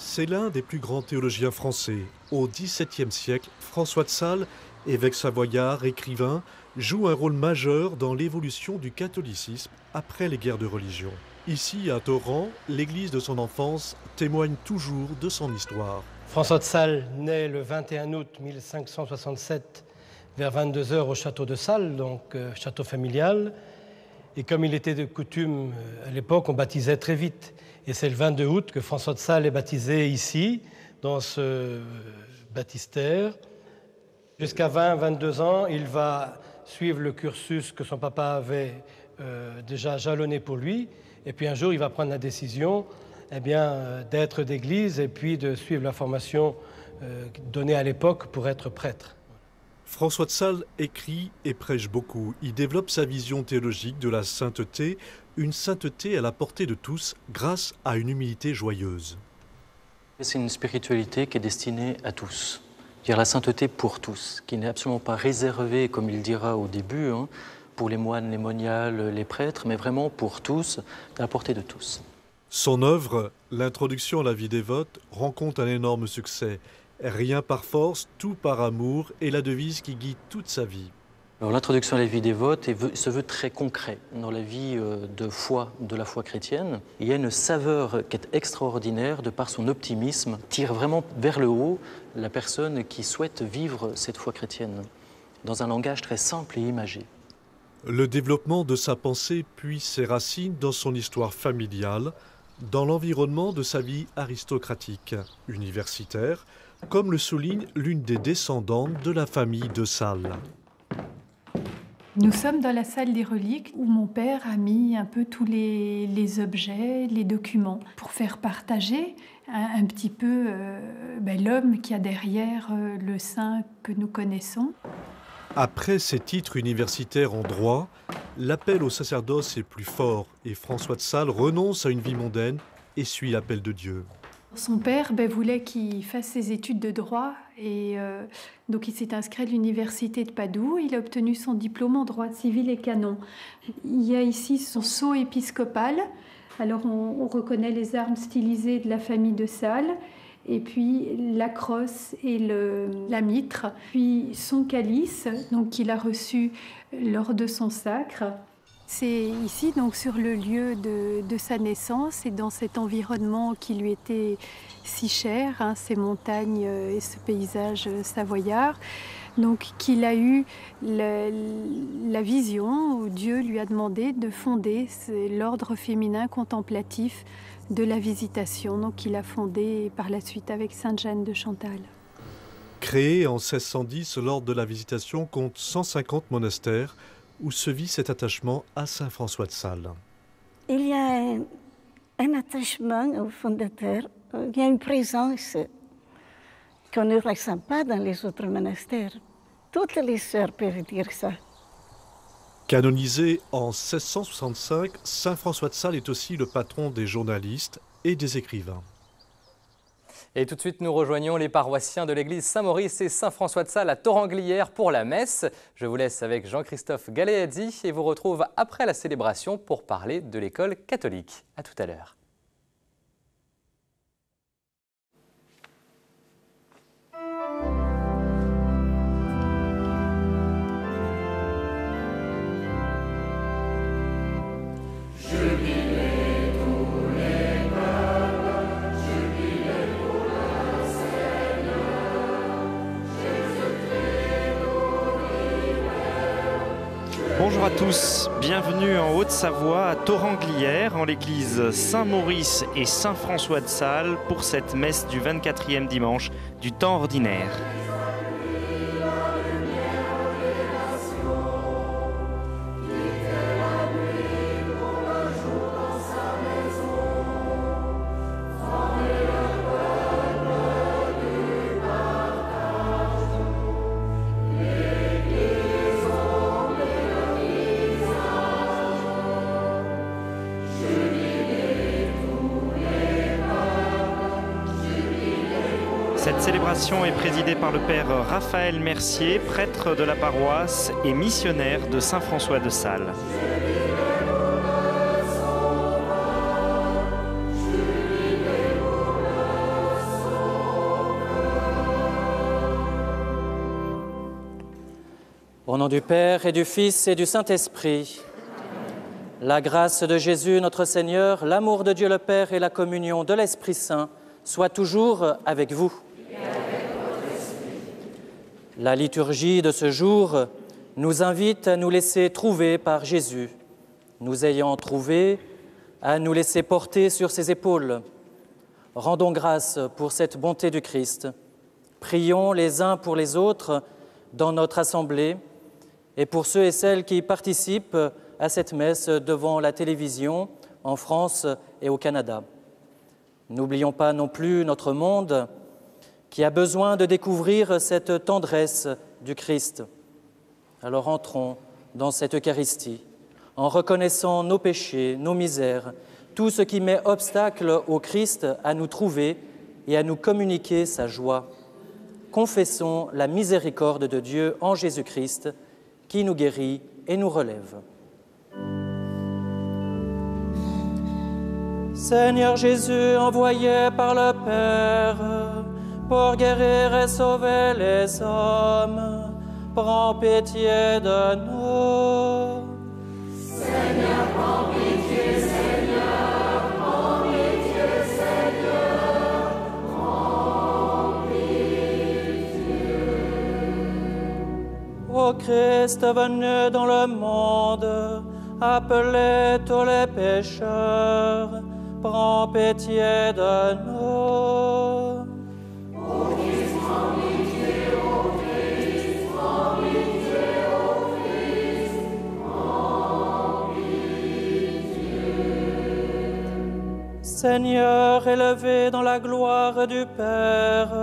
C'est l'un des plus grands théologiens français. Au XVIIe siècle, François de Sales, évêque savoyard, écrivain, joue un rôle majeur dans l'évolution du catholicisme après les guerres de religion. Ici, à Torrent, l'église de son enfance témoigne toujours de son histoire. François de Sales naît le 21 août 1567 vers 22 h au château de Sales, donc château familial. Et comme il était de coutume à l'époque, on baptisait très vite. Et c'est le 22 août que François de Sales est baptisé ici, dans ce baptistère. Jusqu'à 20-22 ans, il va suivre le cursus que son papa avait déjà jalonné pour lui. Et puis un jour, il va prendre la décision d'être d'église et puis de suivre la formation donnée à l'époque pour être prêtre. François de Sales écrit et prêche beaucoup. Il développe sa vision théologique de la sainteté, une sainteté à la portée de tous grâce à une humilité joyeuse. C'est une spiritualité qui est destinée à tous, c'est-à-dire la sainteté pour tous, qui n'est absolument pas réservée, comme il dira au début, pour les moines, les moniales, les prêtres, mais vraiment pour tous, à la portée de tous. Son œuvre, l'introduction à la vie dévote, rencontre un énorme succès. Rien par force, tout par amour est la devise qui guide toute sa vie. L'introduction à la vie dévote se veut très concret dans la vie de foi, de la foi chrétienne. Il y a une saveur qui est extraordinaire de par son optimisme, tire vraiment vers le haut la personne qui souhaite vivre cette foi chrétienne dans un langage très simple et imagé. Le développement de sa pensée puise ses racines dans son histoire familiale, dans l'environnement de sa vie aristocratique, universitaire, comme le souligne l'une des descendantes de la famille de Sales. Nous sommes dans la salle des reliques où mon père a mis un peu tous les objets, les documents, pour faire partager un petit peu l'homme qu'il y a derrière le saint que nous connaissons. Après ses titres universitaires en droit, l'appel au sacerdoce est plus fort et François de Sales renonce à une vie mondaine et suit l'appel de Dieu. Son père voulait qu'il fasse ses études de droit et donc il s'est inscrit à l'université de Padoue. Il a obtenu son diplôme en droit civil et canon. Il y a ici son sceau épiscopal. Alors on reconnaît les armes stylisées de la famille de Sales et puis la crosse et la mitre. Puis son calice, donc qu'il a reçu lors de son sacre. C'est ici, donc, sur le lieu de sa naissance et dans cet environnement qui lui était si cher, ces montagnes et ce paysage savoyard, donc qu'il a eu la vision où Dieu lui a demandé de fonder l'ordre féminin contemplatif de la Visitation, donc qu'il a fondé par la suite avec Sainte Jeanne de Chantal. Créé en 1610, l'ordre de la Visitation compte 150 monastères, où se vit cet attachement à Saint François de Sales. Il y a un attachement au fondateur, il y a une présence qu'on ne ressent pas dans les autres monastères. Toutes les sœurs peuvent dire ça. Canonisé en 1665, Saint François de Sales est aussi le patron des journalistes et des écrivains. Et tout de suite, nous rejoignons les paroissiens de l'église Saint-Maurice et Saint-François de Sales à Torrenglières pour la messe. Je vous laisse avec Jean-Christophe Galeazzi et vous retrouve après la célébration pour parler de l'école catholique. À tout à l'heure. Bonjour à tous, bienvenue en Haute-Savoie à Torrenglières, en l'église Saint-Maurice et Saint-François de Sales pour cette messe du 24e dimanche du temps ordinaire. Cette célébration est présidée par le père Raphaël Mercier, prêtre de la paroisse et missionnaire de Saint-François de Sales. Au nom du Père et du Fils et du Saint-Esprit, la grâce de Jésus notre Seigneur, l'amour de Dieu le Père et la communion de l'Esprit Saint soient toujours avec vous. La liturgie de ce jour nous invite à nous laisser trouver par Jésus. Nous ayant trouvé, à nous laisser porter sur ses épaules. Rendons grâce pour cette bonté du Christ. Prions les uns pour les autres dans notre assemblée et pour ceux et celles qui participent à cette messe devant la télévision en France et au Canada. N'oublions pas non plus notre monde qui a besoin de découvrir cette tendresse du Christ. Alors entrons dans cette Eucharistie en reconnaissant nos péchés, nos misères, tout ce qui met obstacle au Christ à nous trouver et à nous communiquer sa joie. Confessons la miséricorde de Dieu en Jésus-Christ qui nous guérit et nous relève. Seigneur Jésus, envoyé par le Père pour guérir et sauver les hommes, prends pitié de nous. Seigneur, prends pitié, Seigneur, prends pitié, Seigneur, prends pitié. Ô Christ venu dans le monde, appelez tous les pécheurs, prends pitié de nous. Ô Christ, prends pitié, ô Christ, prends pitié, ô Christ, prends pitié. Seigneur, élevé dans la gloire du Père,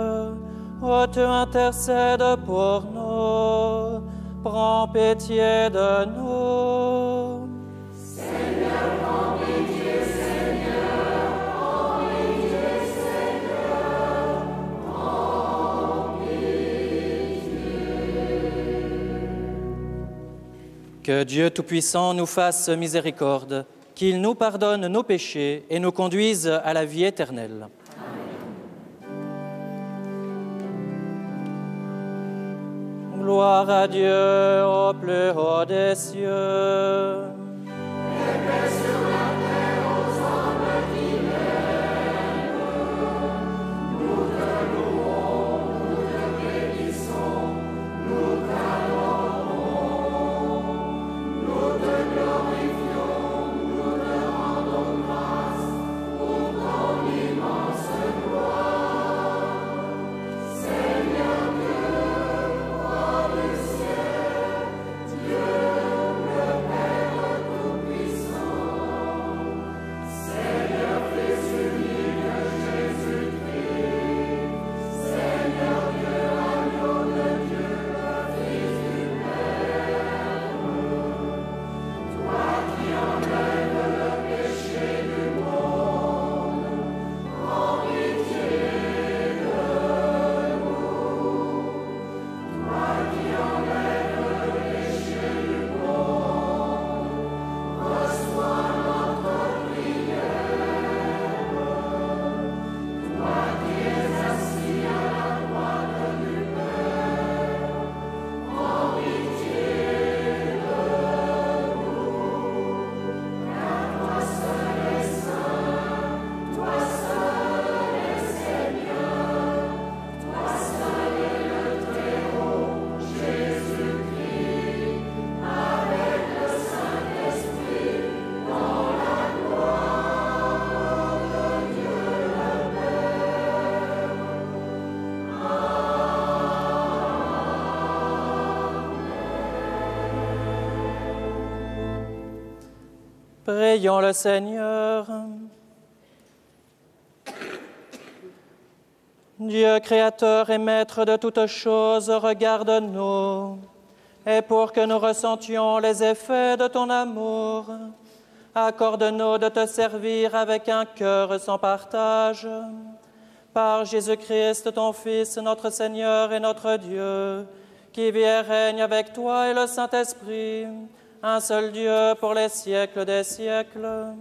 ô tu intercèdes pour nous, prends pitié de nous. Seigneur, prends pitié, Seigneur, prends pitié, Seigneur, prends pitié. Que Dieu Tout-Puissant nous fasse miséricorde, qu'il nous pardonne nos péchés et nous conduise à la vie éternelle. Gloire à Dieu au plus haut des cieux. Et paix sur la terre aux hommes qui l'aiment. Nous te louons, nous te bénissons, nous t'adorons, nous te glorifions, nous te rendons grâce pour ton immense gloire. Seigneur Dieu, roi du ciel, Dieu le Père Tout-Puissant, Seigneur Fils unique de Jésus-Christ, Seigneur Dieu, agneau de Dieu, le Fils du Père, toi qui enlèves le péché du monde, prends pitié de nous. Toi qui enlèves le péché du monde, reçois notre prière. Toi qui es assis à la droite du Père, prends pitié de nous. Car toi seul es saint, toi seul es Seigneur, toi seul es le Très-Haut, Jésus-Christ, avec le Saint-Esprit, dans la gloire de Dieu le Père. Prions le Seigneur. Dieu créateur et maître de toutes choses, regarde-nous, et pour que nous ressentions les effets de ton amour, accorde-nous de te servir avec un cœur sans partage. Par Jésus-Christ, ton Fils, notre Seigneur et notre Dieu, qui vit et règne avec toi et le Saint-Esprit, un seul Dieu pour les siècles des siècles.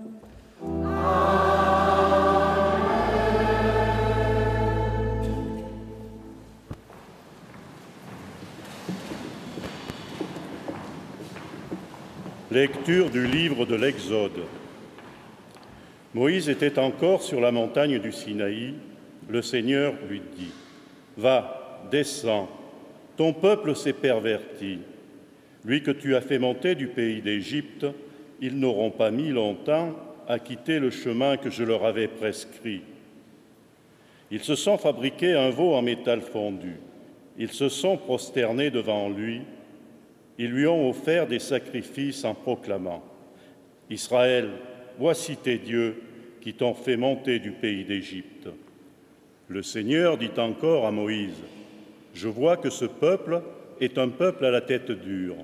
Lecture du livre de l'Exode. Moïse était encore sur la montagne du Sinaï. Le Seigneur lui dit, « Va, descends, ton peuple s'est perverti. Lui que tu as fait monter du pays d'Égypte, ils n'auront pas mis longtemps à quitter le chemin que je leur avais prescrit. Ils se sont fabriqués un veau en métal fondu. Ils se sont prosternés devant lui. Ils lui ont offert des sacrifices en proclamant, « Israël, voici tes dieux qui t'ont fait monter du pays d'Égypte. » Le Seigneur dit encore à Moïse, « Je vois que ce peuple est un peuple à la tête dure.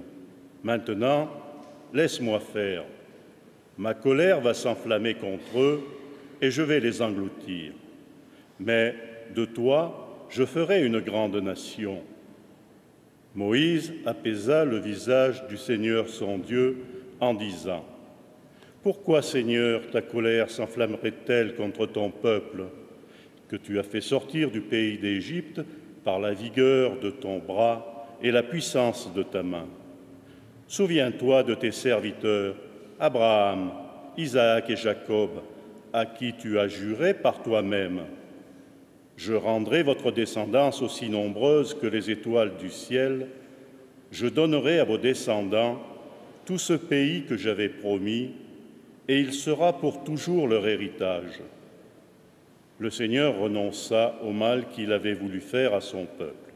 Maintenant, laisse-moi faire. Ma colère va s'enflammer contre eux et je vais les engloutir. Mais de toi, je ferai une grande nation. » Moïse apaisa le visage du Seigneur son Dieu en disant, « Pourquoi, Seigneur, ta colère s'enflammerait-elle contre ton peuple, que tu as fait sortir du pays d'Égypte par la vigueur de ton bras et la puissance de ta main? Souviens-toi de tes serviteurs, Abraham, Isaac et Jacob, à qui tu as juré par toi-même. Je rendrai votre descendance aussi nombreuse que les étoiles du ciel. Je donnerai à vos descendants tout ce pays que j'avais promis, et il sera pour toujours leur héritage. » Le Seigneur renonça au mal qu'il avait voulu faire à son peuple.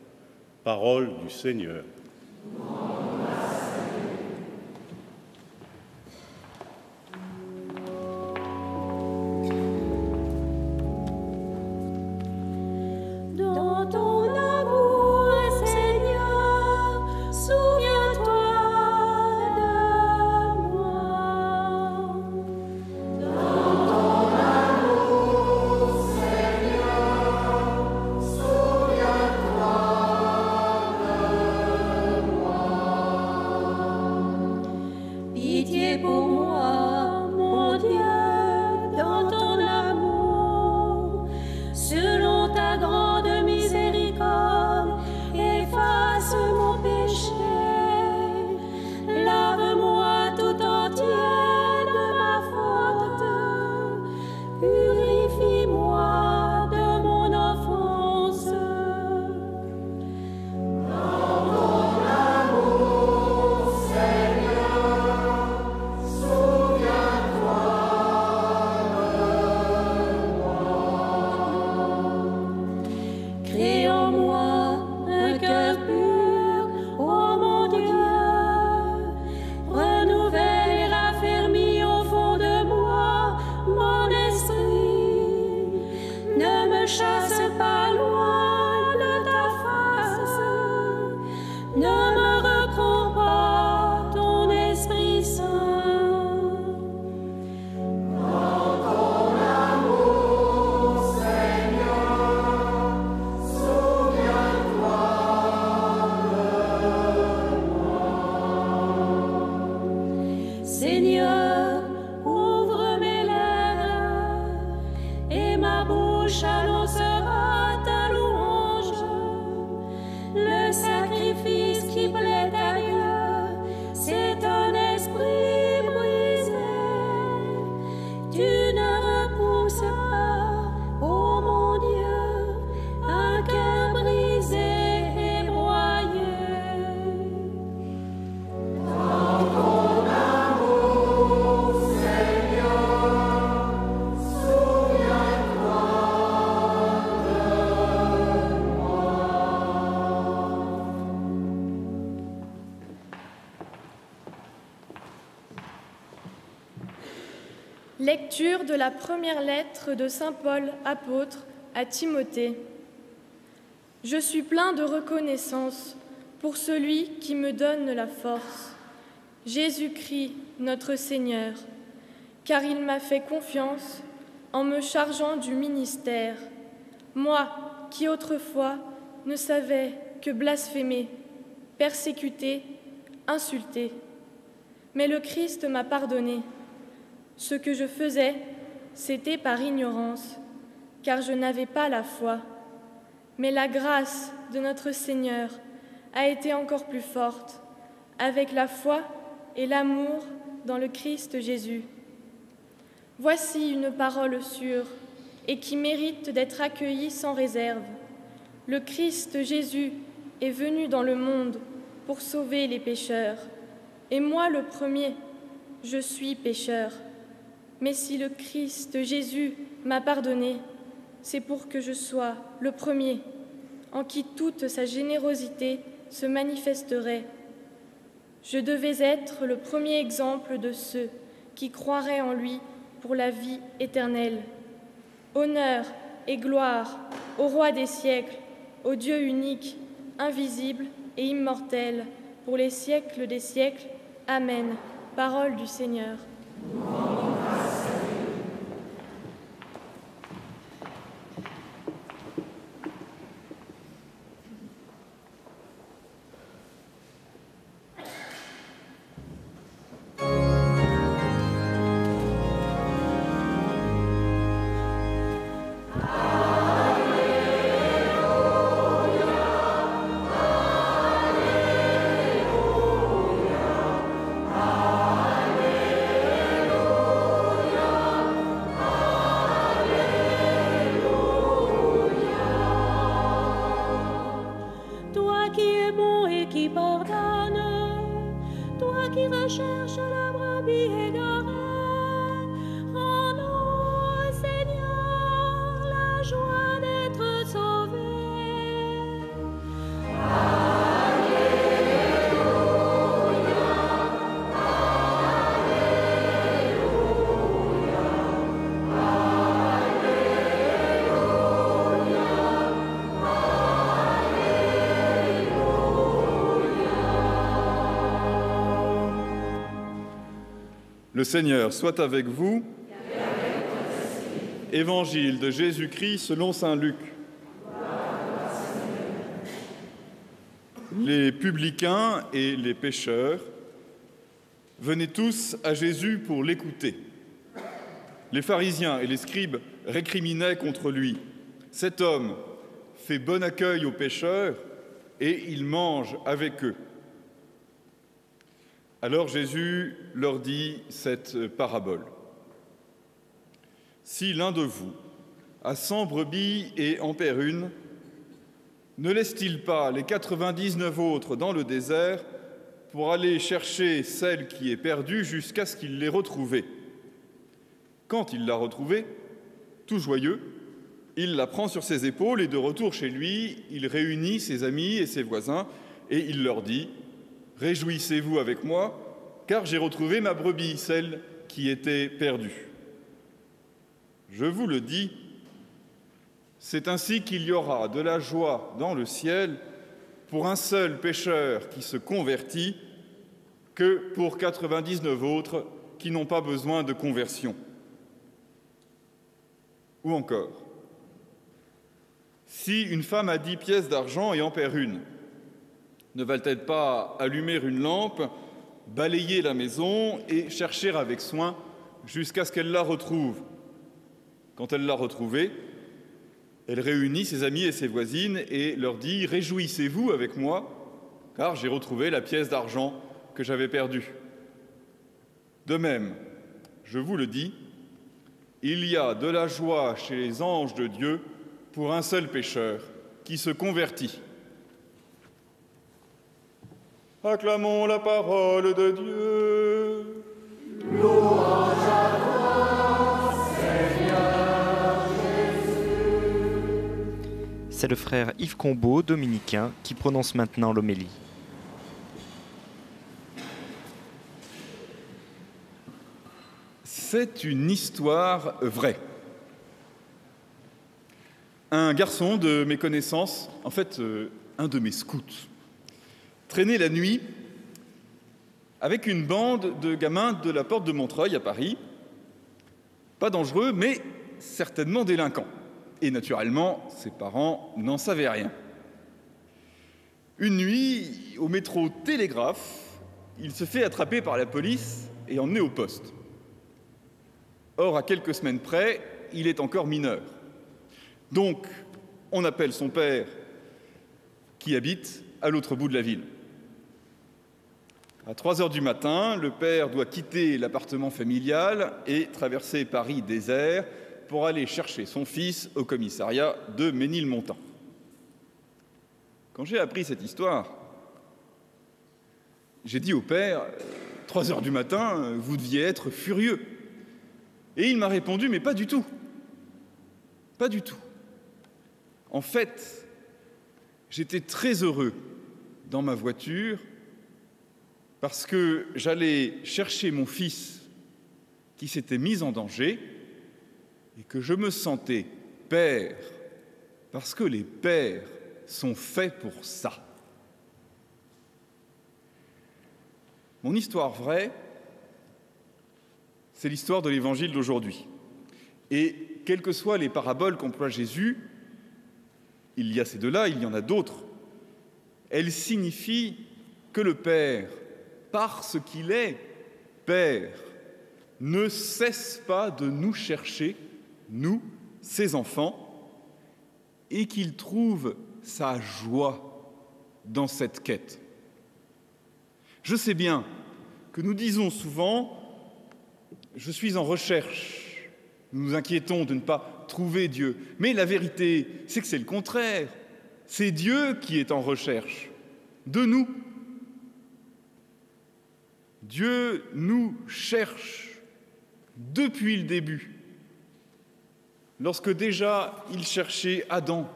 Parole du Seigneur. Dans ton amour, Seigneur, souviens-toi de moi. Dans ton amour, Seigneur, souviens-toi de moi. Pitié pour moi, mon Dieu, dans ton amour, selon ta grande miséricorde, efface mon péché. Lave-moi tout entier de ma faute. Purifie-moi de mon offense. Dans ton amour, Seigneur, souviens-toi de moi. Crée en moi un cœur pur, ô mon Dieu. Renouvelle et raffermis au fond de moi mon esprit. Ne me chasse pas loin de ta face. Ne me reprends pas ton Esprit Saint. Dans ton amour, Seigneur, souviens-toi de moi. Seigneur, ouvre mes lèvres et ma bouche annoncera ta louange. Le sacrifice qui plaît à Dieu, c'est un esprit brisé. Tu ne repousses pas, ô mon Dieu, un cœur brisé et broyé. Dans ton amour, Seigneur, souviens-toi de moi. Lecture de la première lettre de saint Paul, apôtre, à Timothée. Je suis plein de reconnaissance pour celui qui me donne la force, Jésus-Christ, notre Seigneur, car il m'a fait confiance en me chargeant du ministère, moi qui autrefois ne savais que blasphémer, persécuter, insulter. Mais le Christ m'a pardonné. Ce que je faisais, c'était par ignorance, car je n'avais pas la foi. Mais la grâce de notre Seigneur a été encore plus forte, avec la foi et l'amour dans le Christ Jésus. Voici une parole sûre et qui mérite d'être accueillie sans réserve. Le Christ Jésus est venu dans le monde pour sauver les pécheurs. Et moi le premier, je suis pécheur. Mais si le Christ Jésus m'a pardonné, c'est pour que je sois le premier, en qui toute sa générosité se manifesterait. Je devais être le premier exemple de ceux qui croiraient en lui pour la vie éternelle. Honneur et gloire au Roi des siècles, au Dieu unique, invisible et immortel, pour les siècles des siècles. Amen. Parole du Seigneur. Le Seigneur soit avec vous. Évangile de Jésus-Christ selon saint Luc. Les publicains et les pécheurs venaient tous à Jésus pour l'écouter. Les pharisiens et les scribes récriminaient contre lui. Cet homme fait bon accueil aux pécheurs et il mange avec eux. Alors Jésus leur dit cette parabole. Si l'un de vous a 100 brebis et en perd une, ne laisse-t-il pas les 99 autres dans le désert pour aller chercher celle qui est perdue jusqu'à ce qu'il l'ait retrouvée? Quand il l'a retrouvée, tout joyeux, il la prend sur ses épaules et de retour chez lui, il réunit ses amis et ses voisins et il leur dit « Réjouissez-vous avec moi, car j'ai retrouvé ma brebis, celle qui était perdue. » Je vous le dis, c'est ainsi qu'il y aura de la joie dans le ciel pour un seul pécheur qui se convertit que pour 99 autres qui n'ont pas besoin de conversion. Ou encore, si une femme a 10 pièces d'argent et en perd une, ne va-t-elle pas allumer une lampe, balayer la maison et chercher avec soin jusqu'à ce qu'elle la retrouve? Quand elle l'a retrouvée, elle réunit ses amis et ses voisines et leur dit « Réjouissez-vous avec moi, car j'ai retrouvé la pièce d'argent que j'avais perdue. » De même, je vous le dis, il y a de la joie chez les anges de Dieu pour un seul pécheur qui se convertit. Acclamons la parole de Dieu. Louange à toi, Seigneur Jésus. C'est le frère Yves Combeau, dominicain, qui prononce maintenant l'homélie. C'est une histoire vraie. Un garçon de mes connaissances, en fait, un de mes scouts, traînait la nuit avec une bande de gamins de la porte de Montreuil à Paris. Pas dangereux, mais certainement délinquants. Et naturellement, ses parents n'en savaient rien. Une nuit, au métro Télégraphe, il se fait attraper par la police et emmené au poste. Or, à quelques semaines près, il est encore mineur. Donc, on appelle son père, qui habite à l'autre bout de la ville. À 3 heures du matin, le père doit quitter l'appartement familial et traverser Paris désert pour aller chercher son fils au commissariat de Ménilmontant. Quand j'ai appris cette histoire, j'ai dit au père, 3 heures du matin, vous deviez être furieux. Et il m'a répondu, mais pas du tout. Pas du tout. En fait, j'étais très heureux dans ma voiture parce que j'allais chercher mon fils qui s'était mis en danger et que je me sentais père, parce que les pères sont faits pour ça. Mon histoire vraie, c'est l'histoire de l'Évangile d'aujourd'hui. Et quelles que soient les paraboles qu'emploie Jésus, il y a ces deux-là, il y en a d'autres, elles signifient que le Père, parce qu'il est Père, ne cesse pas de nous chercher, nous, ses enfants, et qu'il trouve sa joie dans cette quête. Je sais bien que nous disons souvent « je suis en recherche », nous nous inquiétons de ne pas trouver Dieu. Mais la vérité, c'est que c'est le contraire. C'est Dieu qui est en recherche de nous. Dieu nous cherche depuis le début, lorsque déjà il cherchait Adam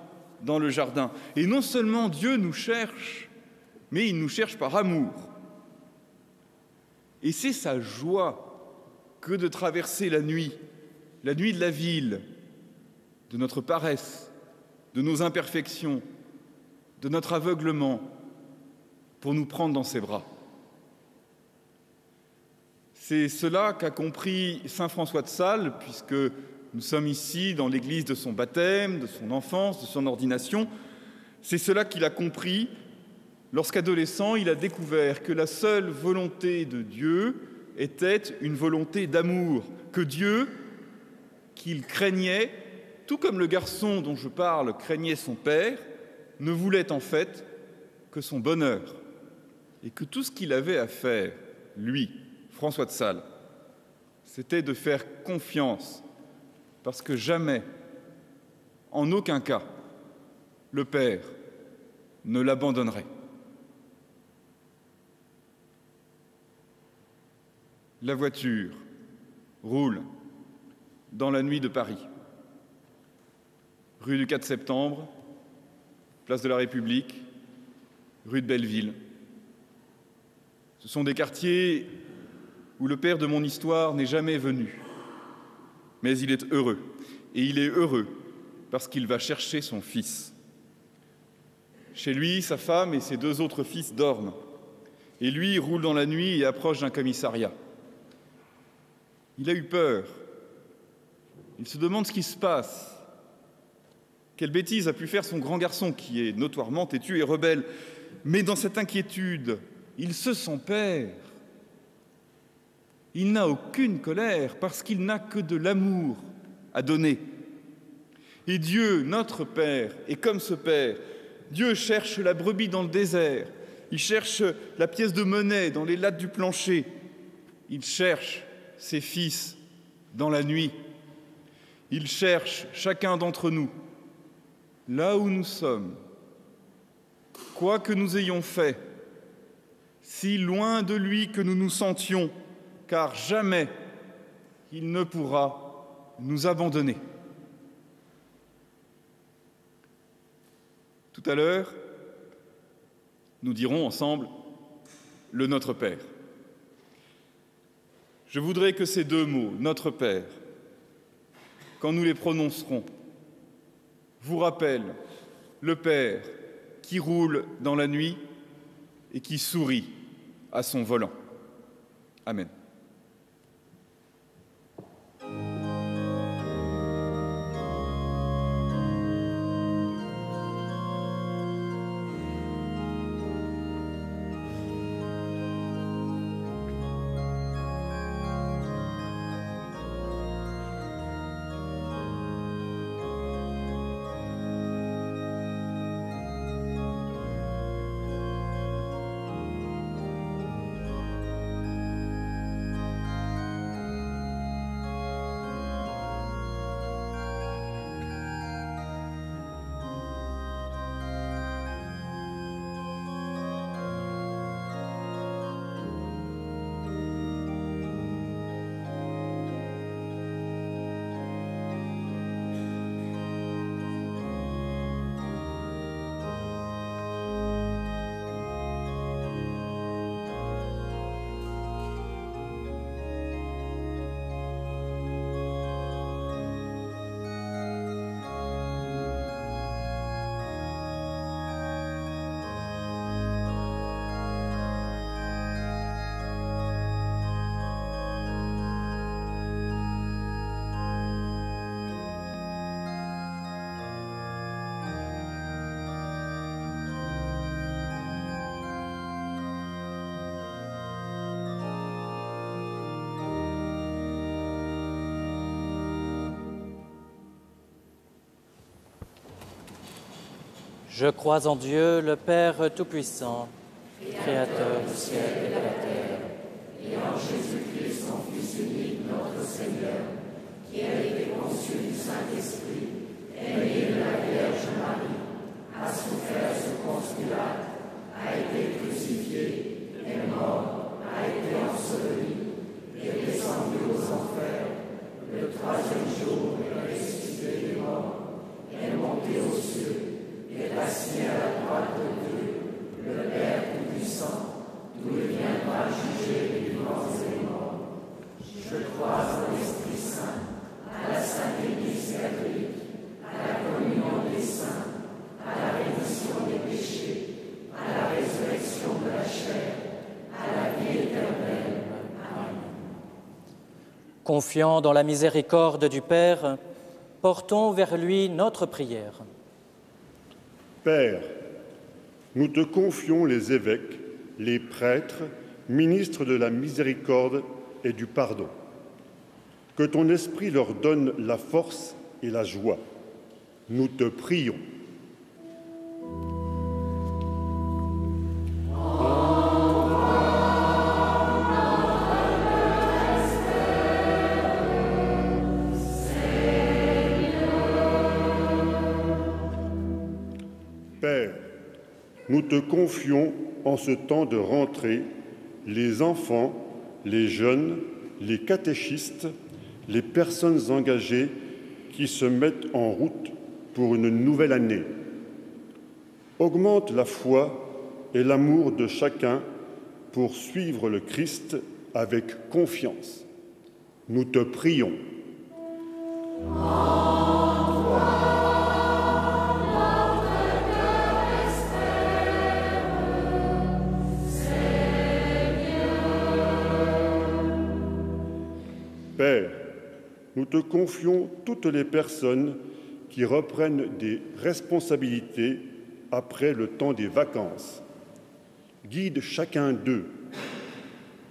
dans le jardin. Et non seulement Dieu nous cherche, mais il nous cherche par amour. Et c'est sa joie que de traverser la nuit de la ville, de notre paresse, de nos imperfections, de notre aveuglement, pour nous prendre dans ses bras. C'est cela qu'a compris saint François de Sales, puisque nous sommes ici dans l'église de son baptême, de son enfance, de son ordination. C'est cela qu'il a compris lorsqu'adolescent, il a découvert que la seule volonté de Dieu était une volonté d'amour, que Dieu, qu'il craignait, tout comme le garçon dont je parle craignait son père, ne voulait en fait que son bonheur, et que tout ce qu'il avait à faire, lui, François de Sales, c'était de faire confiance, parce que jamais, en aucun cas, le Père ne l'abandonnerait. La voiture roule dans la nuit de Paris, rue du 4 septembre, place de la République, rue de Belleville. Ce sont des quartiers où le père de mon histoire n'est jamais venu, mais il est heureux, et il est heureux parce qu'il va chercher son fils. Chez lui, sa femme et ses 2 autres fils dorment, et lui roule dans la nuit et approche d'un commissariat. Il a eu peur, il se demande ce qui se passe. Quelle bêtise a pu faire son grand garçon qui est notoirement têtu et rebelle. Mais dans cette inquiétude, il se sent père. Il n'a aucune colère parce qu'il n'a que de l'amour à donner. Et Dieu, notre Père, est comme ce Père. Dieu cherche la brebis dans le désert. Il cherche la pièce de monnaie dans les lattes du plancher. Il cherche ses fils dans la nuit. Il cherche chacun d'entre nous, là où nous sommes, quoi que nous ayons fait, si loin de lui que nous nous sentions, car jamais il ne pourra nous abandonner. Tout à l'heure, nous dirons ensemble le Notre Père. Je voudrais que ces 2 mots, Notre Père, quand nous les prononcerons, vous rappellent le Père qui roule dans la nuit et qui sourit à son volant. Amen. Je crois en Dieu, le Père Tout-Puissant, Créateur du ciel et de la terre, et en Jésus-Christ, son Fils unique, notre Seigneur, qui a été conçu du Saint-Esprit, est né de la Vierge Marie, a souffert sous Ponce Pilate, a été crucifié, est mort, a été enseveli, est descendu aux enfers, le troisième jour est ressuscité des morts, est monté aux cieux, est assis à la droite de Dieu, le Père Tout-Puissant, d'où il viendra juger les vivants et les morts. Je crois en l'Esprit Saint, à la Sainte Église catholique, à la communion des saints, à la rémission des péchés, à la résurrection de la chair, à la vie éternelle. Amen. Confiant dans la miséricorde du Père, portons vers lui notre prière. Père, nous te confions les évêques, les prêtres, ministres de la miséricorde et du pardon. Que ton esprit leur donne la force et la joie. Nous te prions. Père, nous te confions en ce temps de rentrée les enfants, les jeunes, les catéchistes, les personnes engagées qui se mettent en route pour une nouvelle année. Augmente la foi et l'amour de chacun pour suivre le Christ avec confiance. Nous te prions. Père, nous te confions toutes les personnes qui reprennent des responsabilités après le temps des vacances. Guide chacun d'eux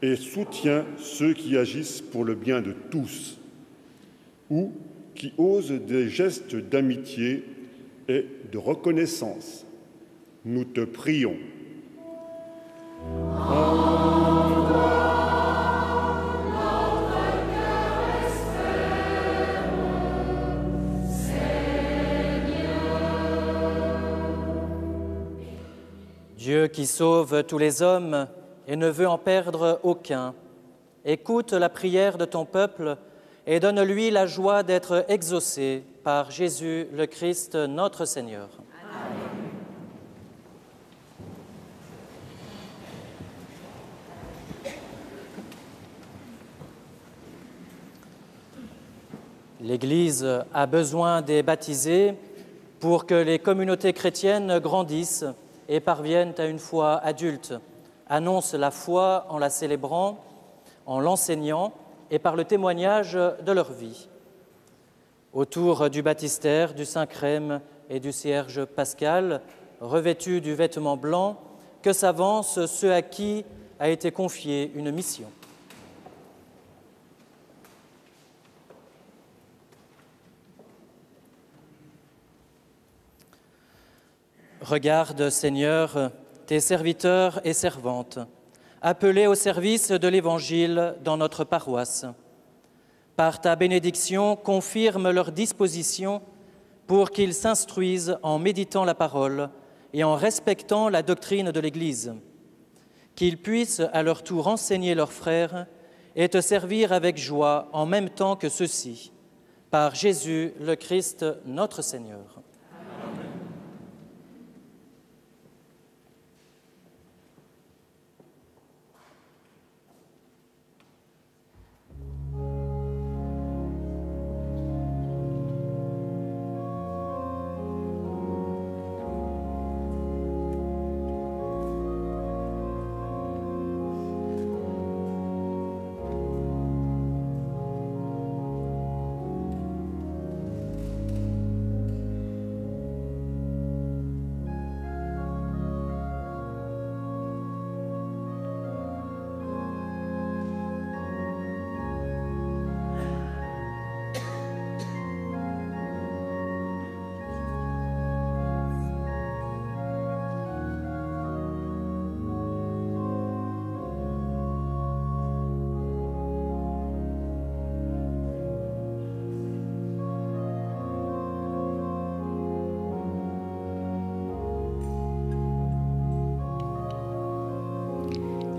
et soutiens ceux qui agissent pour le bien de tous ou qui osent des gestes d'amitié et de reconnaissance. Nous te prions. Dieu qui sauve tous les hommes et ne veut en perdre aucun, écoute la prière de ton peuple et donne-lui la joie d'être exaucé par Jésus le Christ, notre Seigneur. Amen. L'Église a besoin des baptisés pour que les communautés chrétiennes grandissent et parviennent à une foi adulte, annoncent la foi en la célébrant, en l'enseignant et par le témoignage de leur vie. Autour du baptistère, du Saint-Crème et du cierge pascal, revêtus du vêtement blanc, que s'avancent ceux à qui a été confiée une mission. Regarde, Seigneur, tes serviteurs et servantes, appelés au service de l'Évangile dans notre paroisse. Par ta bénédiction, confirme leur disposition pour qu'ils s'instruisent en méditant la parole et en respectant la doctrine de l'Église, qu'ils puissent à leur tour enseigner leurs frères et te servir avec joie en même temps que ceux-ci, par Jésus le Christ, notre Seigneur.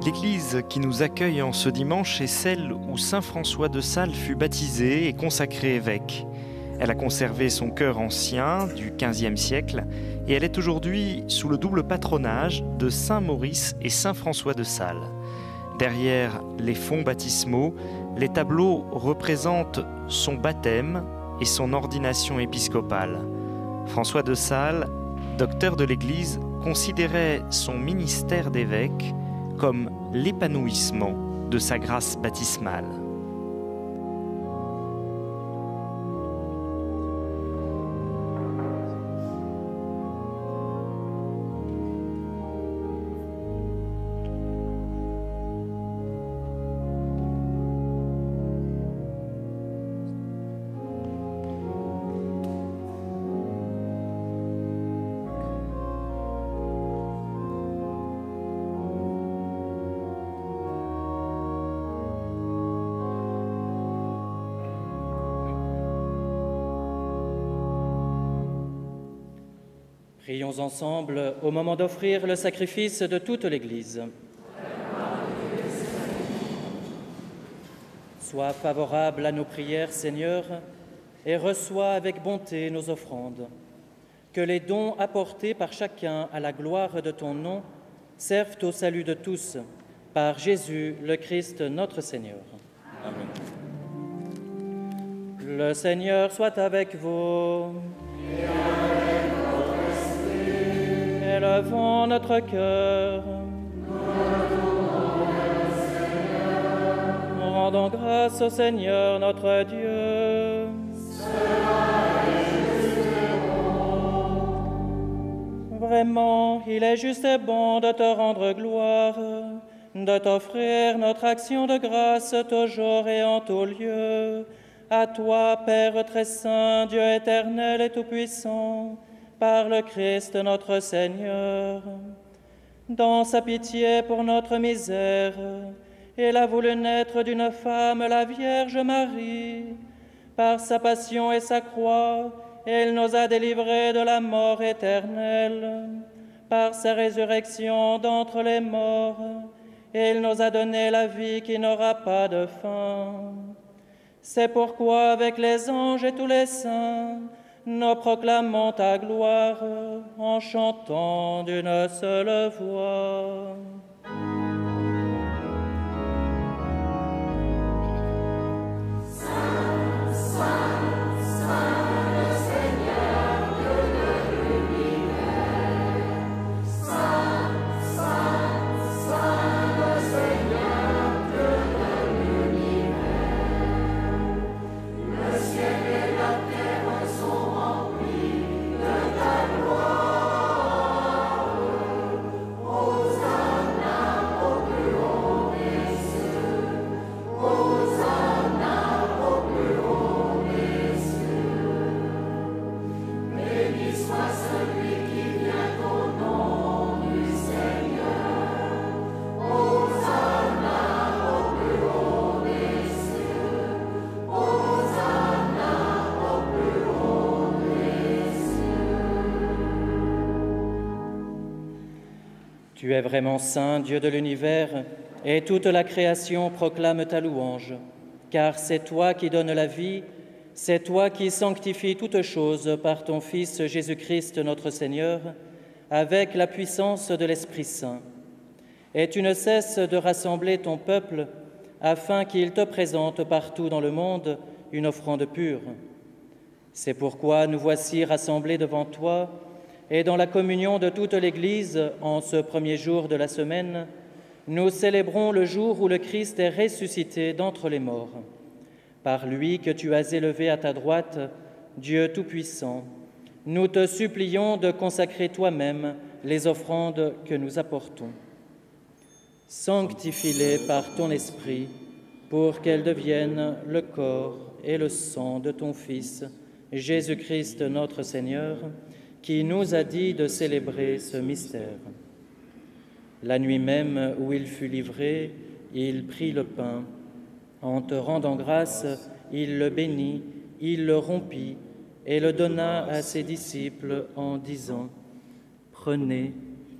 L'église qui nous accueille en ce dimanche est celle où saint François de Sales fut baptisé et consacré évêque. Elle a conservé son chœur ancien du XVe siècle et elle est aujourd'hui sous le double patronage de saint Maurice et saint François de Sales. Derrière les fonts baptismaux, les tableaux représentent son baptême et son ordination épiscopale. François de Sales, docteur de l'Église, considérait son ministère d'évêque comme l'épanouissement de sa grâce baptismale. Prions ensemble au moment d'offrir le sacrifice de toute l'Église. Sois favorable à nos prières, Seigneur, et reçois avec bonté nos offrandes. Que les dons apportés par chacun à la gloire de ton nom servent au salut de tous, par Jésus, le Christ, notre Seigneur. Amen. Le Seigneur soit avec vous. Et avec votre esprit. Élevons notre cœur. Rendons grâce au Seigneur notre Dieu. Cela est juste et bon. Vraiment, il est juste et bon de te rendre gloire, de t'offrir notre action de grâce toujours et en tout lieu. À toi, Père très saint, Dieu éternel et tout-puissant, par le Christ notre Seigneur. Dans sa pitié pour notre misère, il a voulu naître d'une femme, la Vierge Marie. Par sa passion et sa croix, il nous a délivrés de la mort éternelle. Par sa résurrection d'entre les morts, il nous a donné la vie qui n'aura pas de fin. C'est pourquoi, avec les anges et tous les saints, nous proclamons ta gloire en chantant d'une seule voix. Tu es vraiment saint, Dieu de l'univers, et toute la création proclame ta louange, car c'est toi qui donnes la vie, c'est toi qui sanctifies toutes choses par ton Fils Jésus-Christ notre Seigneur, avec la puissance de l'Esprit Saint. Et tu ne cesses de rassembler ton peuple afin qu'il te présente partout dans le monde une offrande pure. C'est pourquoi nous voici rassemblés devant toi, et dans la communion de toute l'Église, en ce premier jour de la semaine, nous célébrons le jour où le Christ est ressuscité d'entre les morts. Par lui que tu as élevé à ta droite, Dieu Tout-Puissant, nous te supplions de consacrer toi-même les offrandes que nous apportons. Sanctifie-les par ton Esprit, pour qu'elles deviennent le corps et le sang de ton Fils, Jésus-Christ notre Seigneur, qui nous a dit de célébrer ce mystère. La nuit même où il fut livré, il prit le pain. En te rendant grâce, il le bénit, il le rompit et le donna à ses disciples en disant « Prenez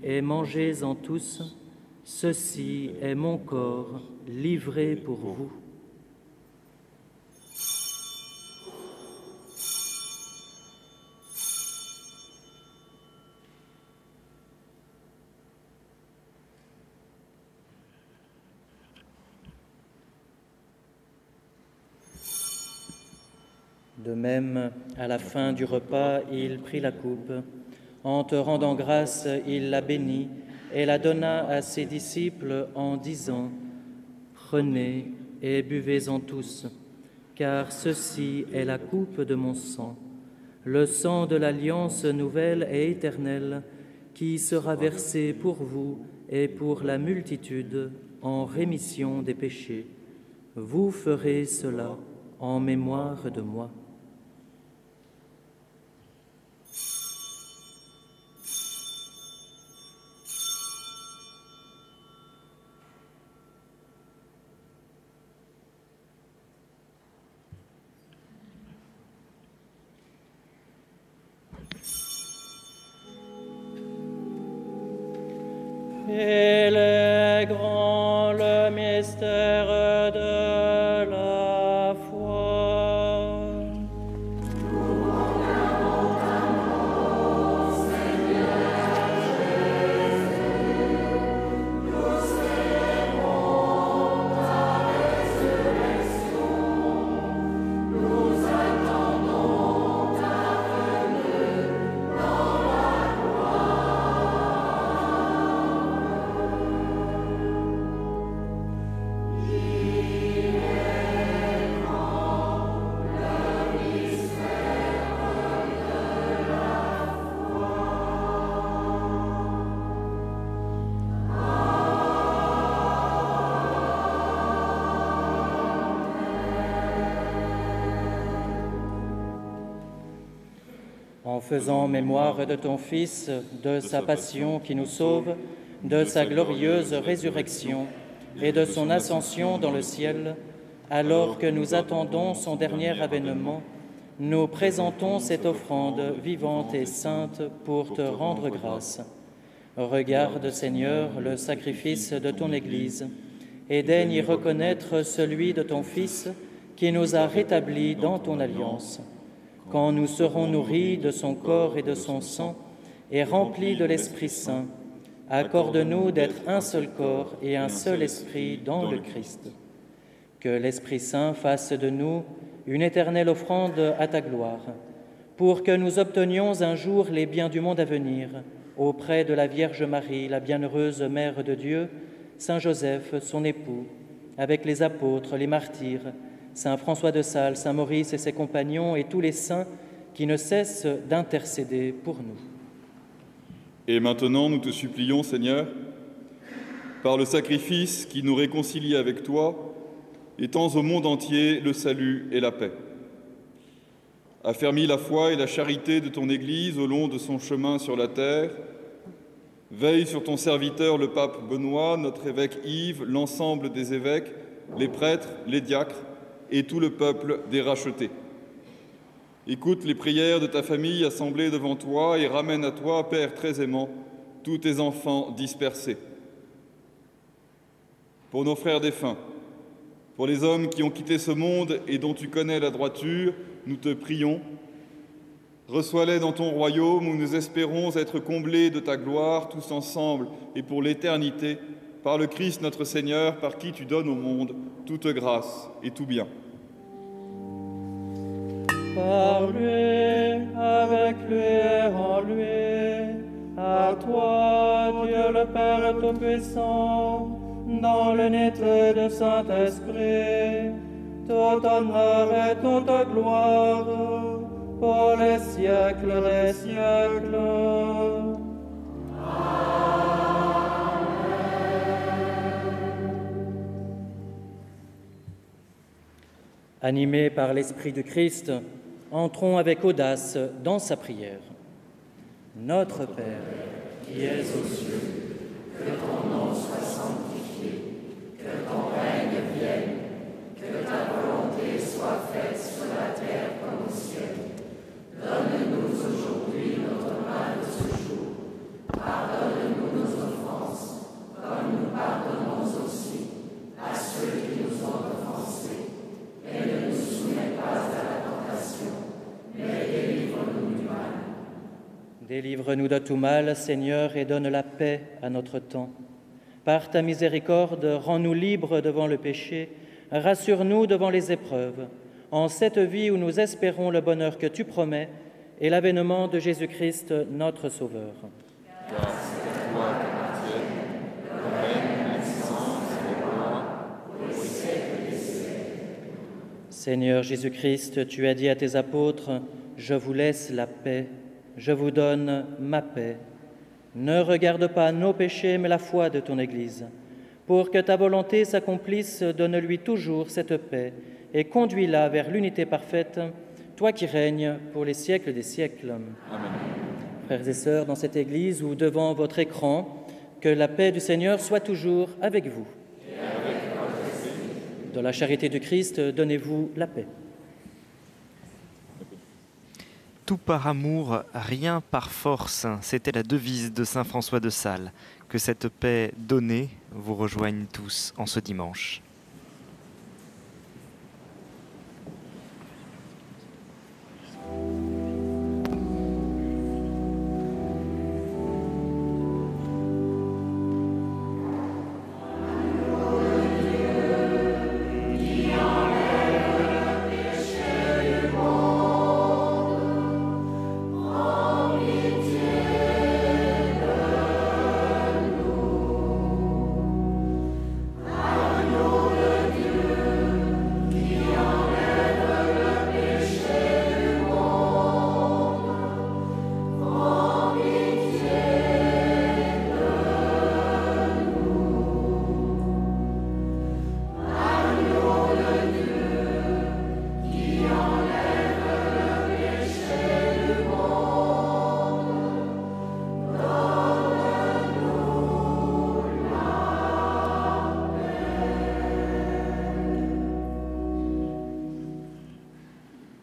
et mangez-en tous, Ceci est mon corps livré pour vous. De même, à la fin du repas, il prit la coupe. En te rendant grâce, il la bénit et la donna à ses disciples en disant : « Prenez et buvez-en tous, car ceci est la coupe de mon sang, le sang de l'alliance nouvelle et éternelle, qui sera versé pour vous et pour la multitude en rémission des péchés. Vous ferez cela en mémoire de moi. » Il est grand le mystère de la foi. Nous regardons ta mort, Seigneur Jésus. Nous célébrons ta résurrection. Nous attendons ta venue dans la gloire. En faisant mémoire de ton Fils, de sa passion qui nous sauve, de sa glorieuse résurrection et de son ascension dans le ciel, alors que nous attendons son dernier avènement, nous présentons cette offrande vivante et sainte pour te rendre grâce. Regarde, Seigneur, le sacrifice de ton Église et daigne y reconnaître celui de ton Fils qui nous a rétablis dans ton alliance. Quand nous serons nourris de son corps et de son sang et remplis de l'Esprit Saint, accorde-nous d'être un seul corps et un seul esprit dans le Christ. Que l'Esprit Saint fasse de nous une éternelle offrande à ta gloire, pour que nous obtenions un jour les biens du monde à venir, auprès de la Vierge Marie, la bienheureuse Mère de Dieu, Saint Joseph, son époux, avec les apôtres, les martyrs, Saint François de Sales, Saint Maurice et ses compagnons, et tous les saints qui ne cessent d'intercéder pour nous. Et maintenant, nous te supplions, Seigneur, par le sacrifice qui nous réconcilie avec toi, étends au monde entier le salut et la paix. Affermis la foi et la charité de ton Église au long de son chemin sur la terre. Veille sur ton serviteur, le pape Benoît, notre évêque Yves, l'ensemble des évêques, les prêtres, les diacres et tout le peuple des rachetés. Écoute les prières de ta famille assemblée devant toi et ramène à toi, Père très aimant, tous tes enfants dispersés. Pour nos frères défunts, pour les hommes qui ont quitté ce monde et dont tu connais la droiture, nous te prions. Reçois-les dans ton royaume où nous espérons être comblés de ta gloire tous ensemble et pour l'éternité, par le Christ notre Seigneur, par qui tu donnes au monde toute grâce et tout bien. Par lui, avec lui et en lui, à toi, Dieu le Père Tout-Puissant, dans l'unité du Saint-Esprit, tout honneur et toute gloire, pour les siècles des siècles. Animés par l'Esprit du Christ, entrons avec audace dans sa prière. Notre Père, qui es aux cieux, que ton nom soit sanctifié, que ton règne vienne, que ta volonté soit faite sur la terre comme au ciel. Donne-nous aujourd'hui notre pain de ce jour. Pardonne-nous nos offenses, comme nous pardonnons Délivre-nous de tout mal, Seigneur, et donne la paix à notre temps. Par ta miséricorde, rends-nous libres devant le péché, rassure-nous devant les épreuves, en cette vie où nous espérons le bonheur que tu promets et l'avènement de Jésus-Christ, notre Sauveur. Car c'est toi qui tienne, le règne, la puissance et la gloire, pour les siècles des siècles. Seigneur Jésus-Christ, tu as dit à tes apôtres, « Je vous laisse la paix, je vous donne ma paix. » Ne regarde pas nos péchés, mais la foi de ton Église. Pour que ta volonté s'accomplisse, donne-lui toujours cette paix et conduis-la vers l'unité parfaite, toi qui règnes pour les siècles des siècles. Amen. Frères et sœurs, dans cette Église ou devant votre écran, que la paix du Seigneur soit toujours avec vous. Et avec votre esprit. Dans la charité du Christ, donnez-vous la paix. Tout par amour, rien par force. C'était la devise de saint François de Sales. Que cette paix donnée vous rejoigne tous en ce dimanche.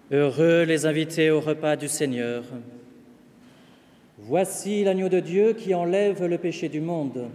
Heureux les invités au repas du Seigneur. Voici l'agneau de Dieu qui enlève le péché du monde.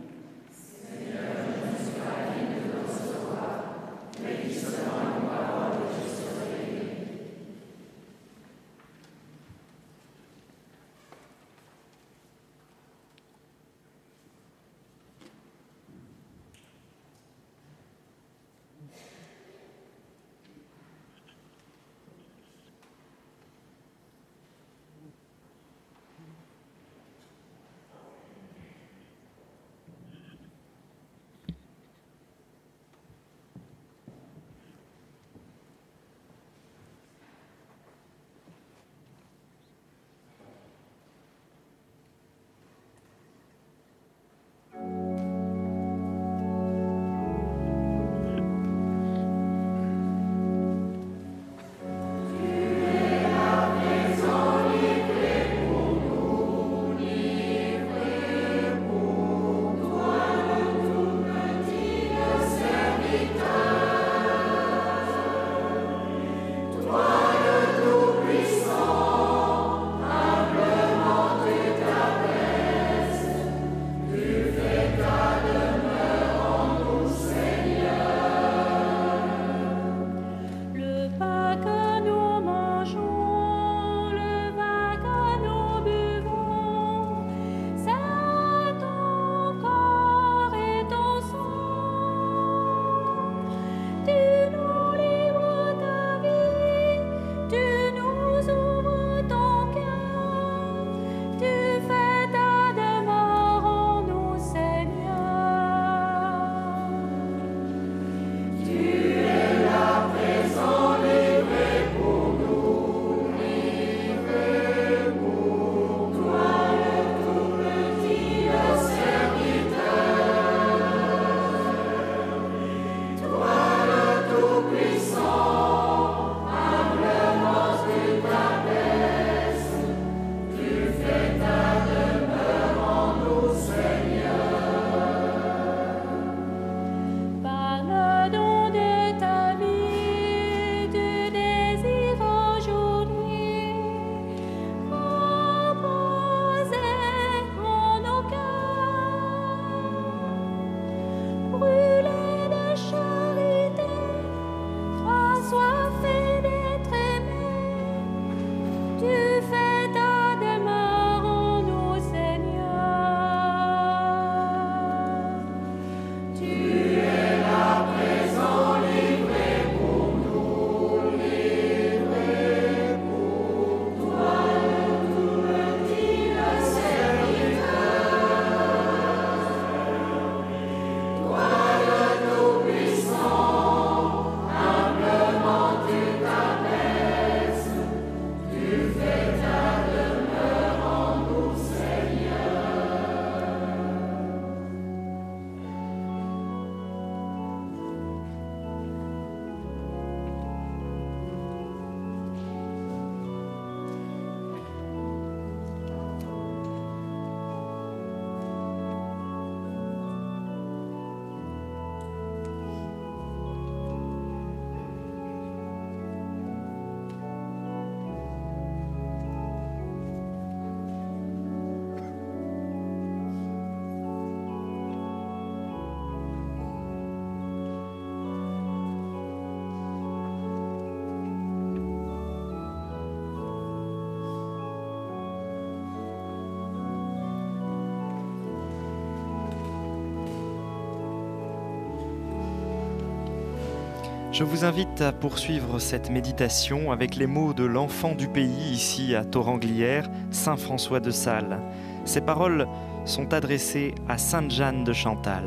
Je vous invite à poursuivre cette méditation avec les mots de l'enfant du pays ici à Thoranglières, Saint François de Sales. Ces paroles sont adressées à Sainte Jeanne de Chantal.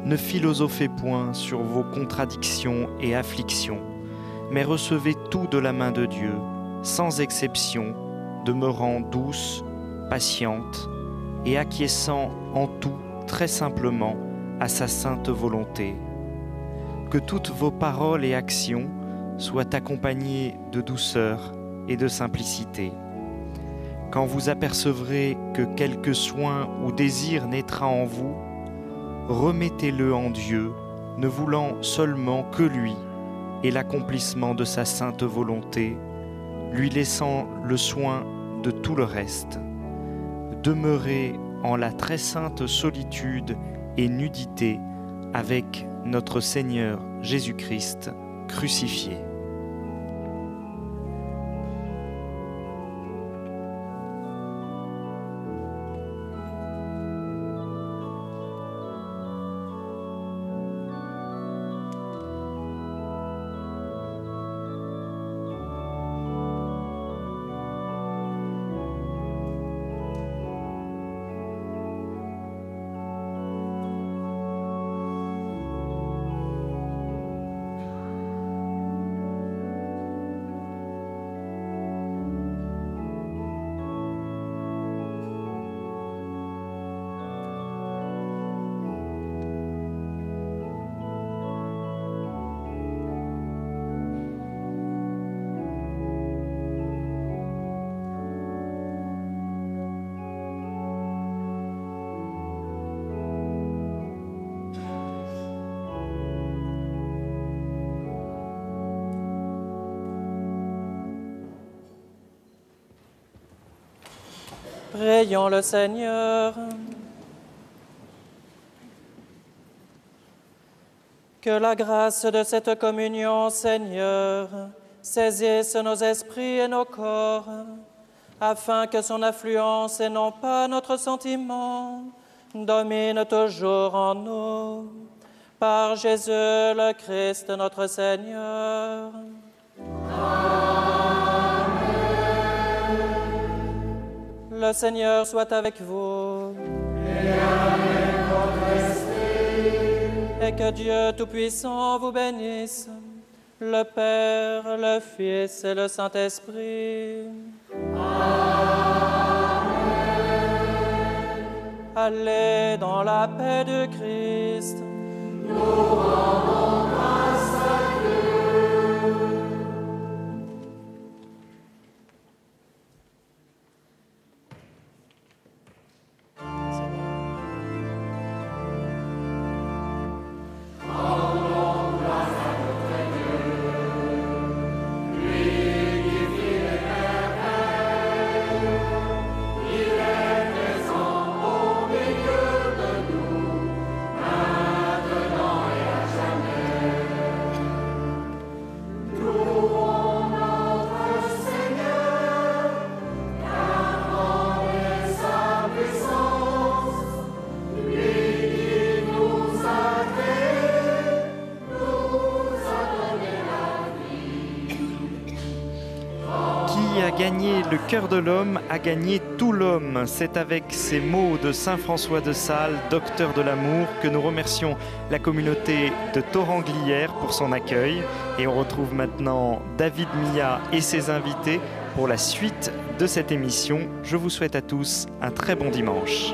Ne philosophez point sur vos contradictions et afflictions, mais recevez tout de la main de Dieu, sans exception, demeurant douce, patiente et acquiesçant en tout très simplement à sa sainte volonté. Que toutes vos paroles et actions soient accompagnées de douceur et de simplicité. Quand vous apercevrez que quelque soin ou désir naîtra en vous, remettez-le en Dieu, ne voulant seulement que lui et l'accomplissement de sa sainte volonté, lui laissant le soin de tout le reste. Demeurez en la très sainte solitude et nudité avec notre Seigneur Jésus-Christ crucifié. Prions le Seigneur. Que la grâce de cette communion, Seigneur, saisisse nos esprits et nos corps, afin que son affluence et non pas notre sentiment domine toujours en nous. Par Jésus le Christ, notre Seigneur. Le Seigneur soit avec vous. Et avec votre esprit. Et que Dieu Tout-Puissant vous bénisse, le Père, le Fils et le Saint-Esprit. Amen. Allez dans la paix du Christ. Nous rendons grâce à Dieu. Gagner le cœur de l'homme a gagné tout l'homme. C'est avec ces mots de Saint François de Sales, docteur de l'amour, que nous remercions la communauté de Thoranglières pour son accueil. Et on retrouve maintenant David Mia et ses invités pour la suite de cette émission. Je vous souhaite à tous un très bon dimanche.